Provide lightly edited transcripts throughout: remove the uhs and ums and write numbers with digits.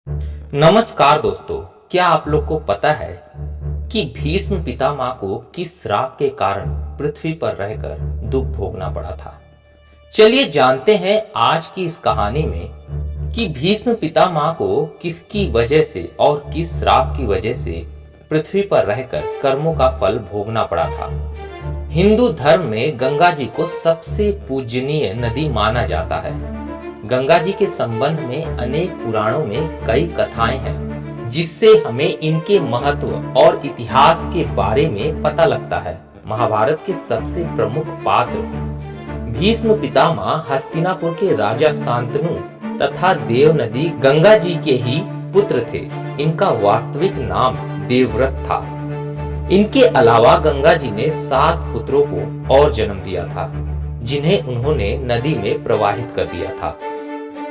नमस्कार दोस्तों, क्या आप लोग को पता है कि भीष्म पितामह को किस श्राप के कारण पृथ्वी पर रहकर दुख भोगना पड़ा था? चलिए जानते हैं आज की इस कहानी में कि भीष्म पितामह को किसकी वजह से और किस श्राप की वजह से पृथ्वी पर रहकर कर्मों का फल भोगना पड़ा था। हिंदू धर्म में गंगा जी को सबसे पूजनीय नदी माना जाता है। गंगा जी के संबंध में अनेक पुराणों में कई कथाएं हैं, जिससे हमें इनके महत्व और इतिहास के बारे में पता लगता है। महाभारत के सबसे प्रमुख पात्र भीष्म पितामह हस्तिनापुर के राजा शांतनु तथा देव नदी गंगा जी के ही पुत्र थे। इनका वास्तविक नाम देवव्रत था। इनके अलावा गंगा जी ने 7 पुत्रों को और जन्म दिया था, जिन्हें उन्होंने नदी में प्रवाहित कर दिया था।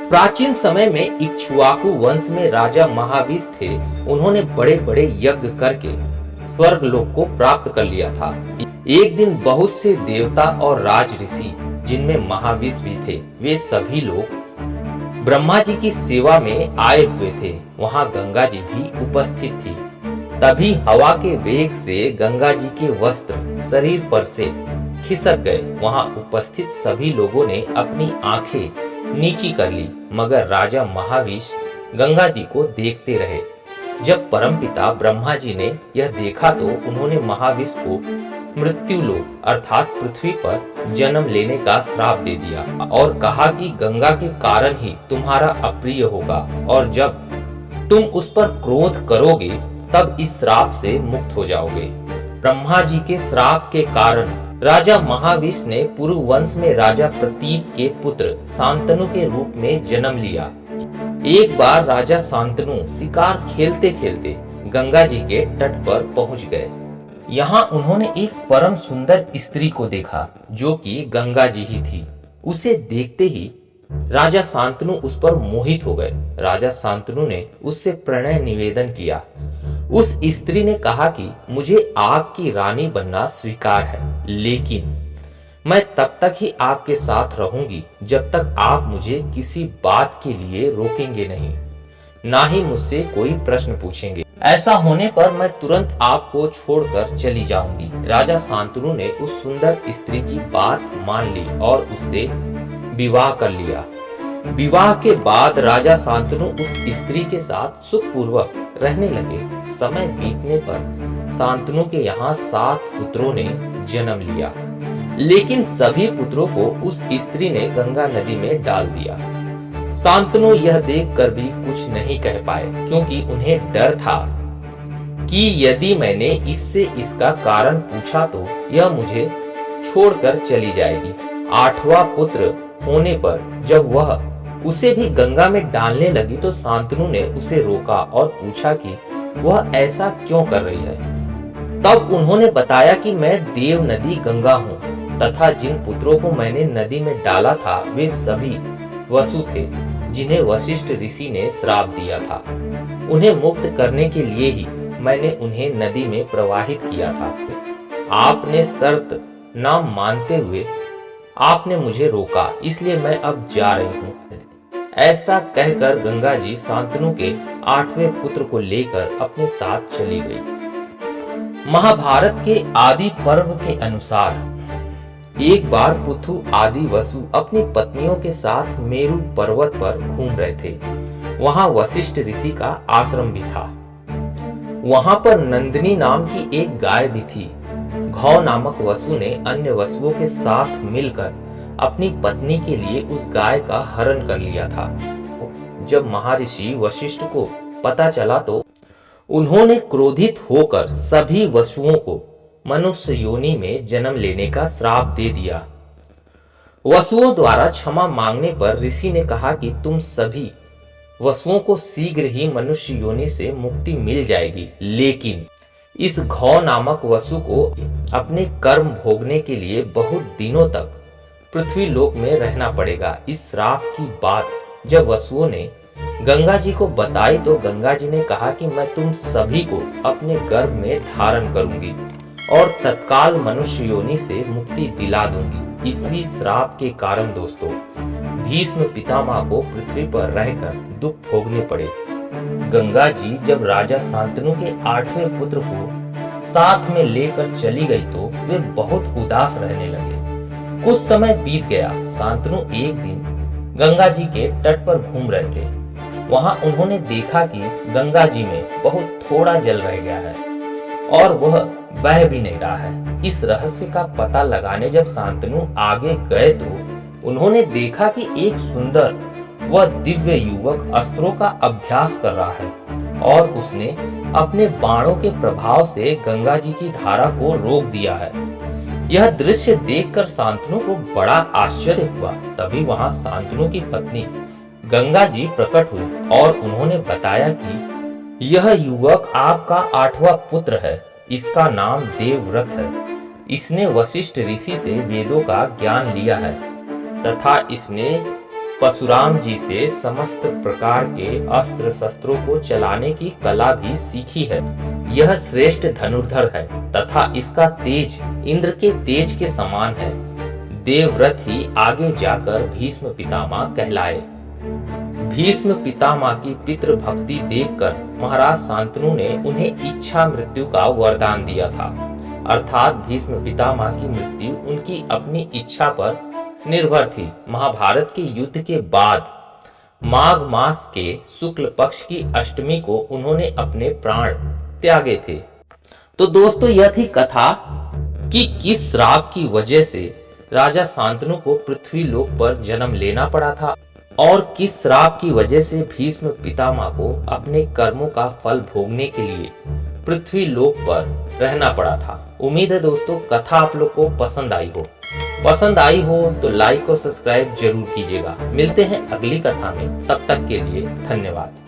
प्राचीन समय में इक्ष्वाकु वंश में राजा महावीर थे। उन्होंने बड़े बड़े यज्ञ करके स्वर्ग लोक को प्राप्त कर लिया था। एक दिन बहुत से देवता और राज ऋषि, जिनमें महावीर भी थे, वे सभी लोग ब्रह्मा जी की सेवा में आए हुए थे। वहां गंगा जी भी उपस्थित थी। तभी हवा के वेग से गंगा जी के वस्त्र शरीर पर से खिसक गए। वहां उपस्थित सभी लोगों ने अपनी आंखें नीची कर ली, मगर राजा महावीर गंगा जी को देखते रहे। जब परमपिता ब्रह्मा जी ने यह देखा तो उन्होंने महावीर को मृत्यु लोक अर्थात पृथ्वी पर जन्म लेने का श्राप दे दिया और कहा कि गंगा के कारण ही तुम्हारा अप्रिय होगा, और जब तुम उस पर क्रोध करोगे तब इस श्राप से मुक्त हो जाओगे। ब्रह्मा जी के श्राप के कारण राजा महावीर ने पुरु वंश में राजा प्रतीप के पुत्र शांतनु के रूप में जन्म लिया। एक बार राजा शांतनु शिकार खेलते खेलते गंगा जी के तट पर पहुंच गए। यहाँ उन्होंने एक परम सुंदर स्त्री को देखा, जो कि गंगा जी ही थी। उसे देखते ही राजा शांतनु उस पर मोहित हो गए। राजा शांतनु ने उससे प्रणय निवेदन किया। उस स्त्री ने कहा कि मुझे आपकी रानी बनना स्वीकार है, लेकिन मैं तब तक ही आपके साथ रहूंगी जब तक आप मुझे किसी बात के लिए रोकेंगे नहीं, ना ही मुझसे कोई प्रश्न पूछेंगे। ऐसा होने पर मैं तुरंत आपको छोड़कर चली जाऊंगी। राजा शांतनु ने उस सुंदर स्त्री की बात मान ली और उससे विवाह कर लिया। विवाह के बाद राजा शांतनु उस स्त्री के साथ सुखपूर्वक रहने लगे। समय बीतने पर शांतनु के यहाँ 7 पुत्रों ने जन्म लिया, लेकिन सभी पुत्रों को उस स्त्री ने गंगा नदी में डाल दिया। शांतनु यह देखकर भी कुछ नहीं कह पाए, क्योंकि उन्हें डर था कि यदि मैंने इससे इसका कारण पूछा तो यह मुझे छोड़कर चली जाएगी। 8वां पुत्र होने पर जब वह उसे भी गंगा में डालने लगी तो शांतनु ने उसे रोका और पूछा कि वह ऐसा क्यों कर रही है। तब उन्होंने बताया कि मैं देव नदी गंगा हूँ तथा जिन पुत्रों को मैंने नदी में डाला था वे सभी वसु थे, जिन्हें वशिष्ठ ऋषि ने श्राप दिया था। उन्हें मुक्त करने के लिए ही मैंने उन्हें नदी में प्रवाहित किया था। आपने शर्त न मानते हुए आपने मुझे रोका, इसलिए मैं अब जा रही हूँ। ऐसा कहकर गंगा जी शांतनु के 8वें पुत्र को लेकर अपने साथ चली गई। महाभारत के आदि पर्व के अनुसार एक बार पृथु आदि वसु अपनी पत्नियों के साथ मेरु पर्वत पर घूम रहे थे। वहां वशिष्ठ ऋषि का आश्रम भी था। वहां पर नंदिनी नाम की एक गाय भी थी। घौ नामक वसु ने अन्य वसुओं के साथ मिलकर अपनी पत्नी के लिए उस गाय का हरण कर लिया था। जब महर्षि वशिष्ठ को पता चला तो उन्होंने क्रोधित होकर सभी वसुओं को मनुष्य योनि में जन्म लेने का श्राप दे दिया। वसुओं द्वारा क्षमा मांगने पर ऋषि ने कहा कि तुम सभी वसुओं को शीघ्र ही मनुष्य योनि से मुक्ति मिल जाएगी, लेकिन इस घौ नामक वसु को अपने कर्म भोगने के लिए बहुत दिनों तक पृथ्वी लोक में रहना पड़ेगा। इस श्राप की बात जब वसुओं ने गंगा जी को बताई तो गंगा जी ने कहा कि मैं तुम सभी को अपने गर्भ में धारण करूंगी और तत्काल मनुष्य योनि से मुक्ति दिला दूंगी। इसी श्राप के कारण दोस्तों भीष्म पितामह को पृथ्वी पर रहकर दुख भोगने पड़े। गंगा जी जब राजा शांतनु के 8वें पुत्र को साथ में लेकर चली गई तो वे बहुत उदास रहने लगे। कुछ समय बीत गया। शांतनु एक दिन गंगा जी के तट पर घूम रहे थे। वहां उन्होंने देखा कि गंगा जी में बहुत थोड़ा जल रह गया है और वह बह भी नहीं रहा है। इस रहस्य का पता लगाने जब शांतनु आगे गए तो उन्होंने देखा कि एक सुंदर व दिव्य युवक अस्त्रों का अभ्यास कर रहा है और उसने अपने बाणों के प्रभाव से गंगा जी की धारा को रोक दिया है। यह दृश्य देखकर शांतनु को बड़ा आश्चर्य हुआ। तभी वहां शांतनु की पत्नी गंगा जी प्रकट हुई और उन्होंने बताया कि यह युवक आपका 8वां पुत्र है। इसका नाम देवव्रत है। इसने वशिष्ठ ऋषि से वेदों का ज्ञान लिया है तथा इसने परशुराम जी से समस्त प्रकार के अस्त्र शस्त्रों को चलाने की कला भी सीखी है। यह श्रेष्ठ धनुर्धर है तथा इसका तेज इंद्र के तेज के समान है। देवव्रत ही आगे जाकर भीष्म पितामह कहलाए। भीष्म पितामह की पितृ भक्ति देखकर महाराज शांतनु ने उन्हें इच्छा मृत्यु का वरदान दिया था। अर्थात भीष्म पितामह की मृत्यु उनकी अपनी इच्छा पर निर्भर थी। महाभारत के युद्ध के बाद माघ मास के शुक्ल पक्ष की अष्टमी को उन्होंने अपने प्राण त्यागे थे। तो दोस्तों यह थी कथा कि किस श्राप की वजह से राजा शांतनु को पृथ्वी लोक पर जन्म लेना पड़ा था और किस श्राप की वजह से भीष्म पितामह को अपने कर्मों का फल भोगने के लिए पृथ्वी लोक पर रहना पड़ा था। उम्मीद है दोस्तों कथा आप लोग को पसंद आई हो। पसंद आई हो तो लाइक और सब्सक्राइब जरूर कीजिएगा। मिलते हैं अगली कथा में, तब तक के लिए धन्यवाद।